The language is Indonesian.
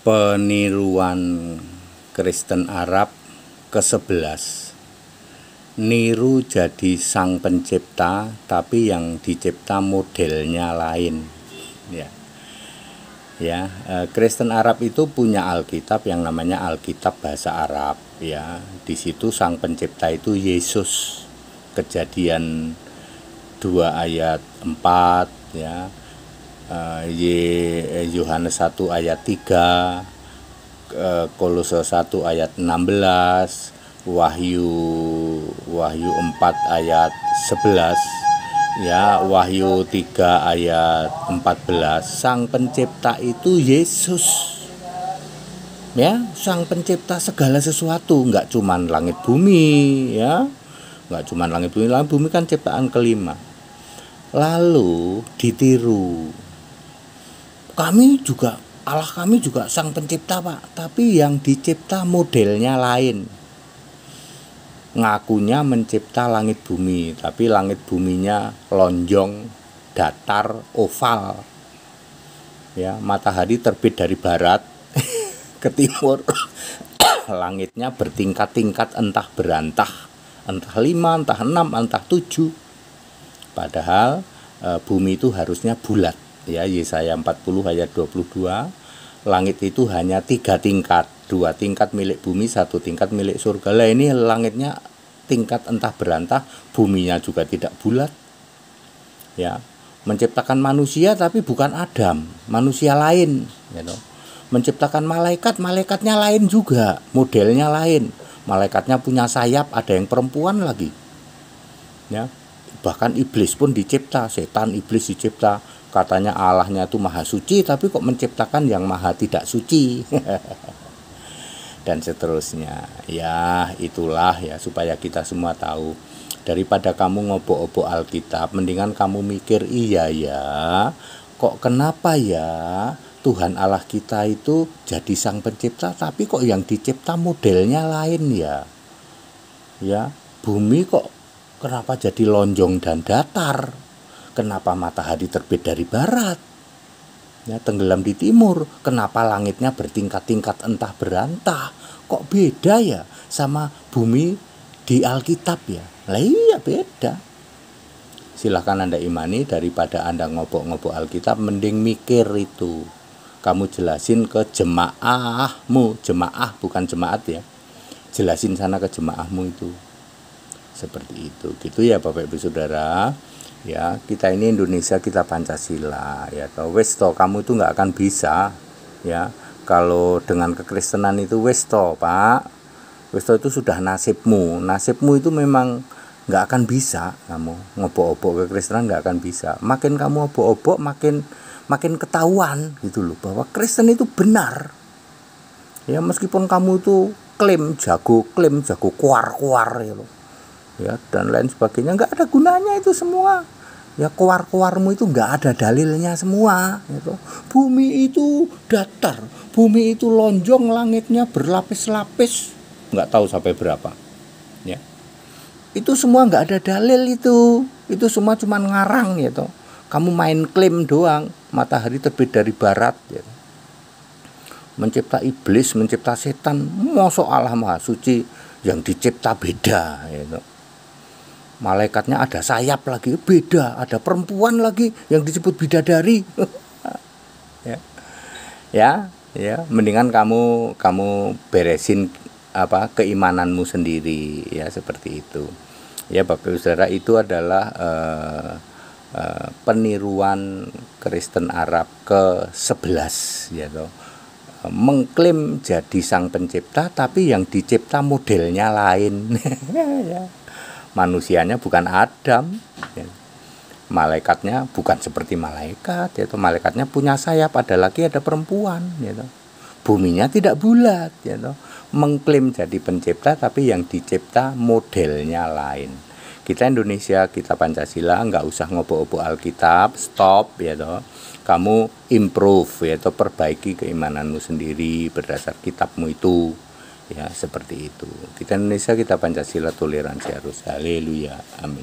Peniruan Kristen Arab ke-11. Niru jadi sang pencipta, tapi yang dicipta modelnya lain. Kristen Arab itu punya Alkitab yang namanya Alkitab bahasa Arab. Di situ sang pencipta itu Yesus. Kejadian 2 ayat 4 Yohanes 1 ayat 3, Kolose 1 ayat 16, Wahyu 4 ayat 11, Wahyu 3 ayat 14. Sang pencipta itu Yesus. Sang pencipta segala sesuatu, enggak cuman langit bumi, enggak cuman langit bumi kan ciptaan kelima. Lalu ditiru. Allah kami juga sang pencipta, Pak, tapi yang dicipta modelnya lain. Ngakunya mencipta langit bumi, tapi langit buminya lonjong, datar, oval. Matahari terbit dari barat ke timur. Langitnya bertingkat-tingkat, entah berantah, entah 5, entah 6, entah 7. Padahal bumi itu harusnya bulat. Yesaya 40 ayat 22. Langit itu hanya 3 tingkat, 2 tingkat milik bumi, 1 tingkat milik surga. Lah ini langitnya tingkat entah berantah, buminya juga tidak bulat. Menciptakan manusia tapi bukan Adam, manusia lain. Menciptakan malaikat, malaikatnya lain juga, modelnya lain. Malaikatnya punya sayap, ada yang perempuan lagi. Bahkan iblis pun dicipta, setan iblis dicipta. Katanya Allahnya itu maha suci, tapi kok menciptakan yang maha tidak suci. Dan seterusnya. Itulah supaya kita semua tahu. Daripada kamu ngobok-obok Alkitab, mendingan kamu mikir, kok kenapa Tuhan Allah kita itu jadi sang pencipta, tapi kok yang dicipta modelnya lain bumi kok kenapa jadi lonjong dan datar? Kenapa matahari terbit dari barat? Tenggelam di timur. Kenapa langitnya bertingkat-tingkat entah berantah? Kok beda sama bumi di Alkitab Lah iya beda. Silahkan Anda imani, daripada Anda ngobok-ngobok Alkitab, mending mikir itu. Kamu jelasin ke jemaahmu, jemaah bukan jemaat Jelasin sana ke jemaahmu itu. Seperti itu. Gitu Bapak Ibu Saudara. Kita ini Indonesia, kita Pancasila wes toh, kamu itu nggak akan bisa kalau dengan kekristenan itu wes toh, Pak. Wes toh itu sudah nasibmu itu memang nggak akan bisa. Kamu ngobok-obok kekristenan nggak akan bisa. Makin kamu obok-obok makin ketahuan gitu loh, bahwa Kristen itu benar. Meskipun kamu itu klaim jago kuar-kuar dan lain sebagainya, nggak ada gunanya itu semua. Kuar-kuarmu itu nggak ada dalilnya semua. Bumi itu datar, bumi itu lonjong, langitnya berlapis-lapis, nggak tahu sampai berapa. Itu semua nggak ada dalil itu semua cuma ngarang Kamu main klaim doang. Matahari terbit dari barat mencipta iblis, mencipta setan. Mosok Allah maha suci, yang dicipta beda Malaikatnya ada sayap lagi, beda. Ada perempuan lagi yang disebut bidadari. Mendingan kamu beresin keimananmu sendiri seperti itu. Bapak Ibu Saudara, itu adalah peniruan Kristen Arab ke-11 mengklaim jadi sang pencipta, tapi yang dicipta modelnya lain. Manusianya bukan Adam, malaikatnya bukan seperti malaikat, malaikatnya punya sayap, ada laki ada perempuan, buminya tidak bulat, mengklaim jadi pencipta, tapi yang dicipta modelnya lain. Kita Indonesia, kita Pancasila, nggak usah ngobok-obok Alkitab, stop kamu improve perbaiki keimananmu sendiri berdasar kitabmu itu. Seperti itu. Kita Indonesia, kita Pancasila, toleransi harus. Haleluya. Amin.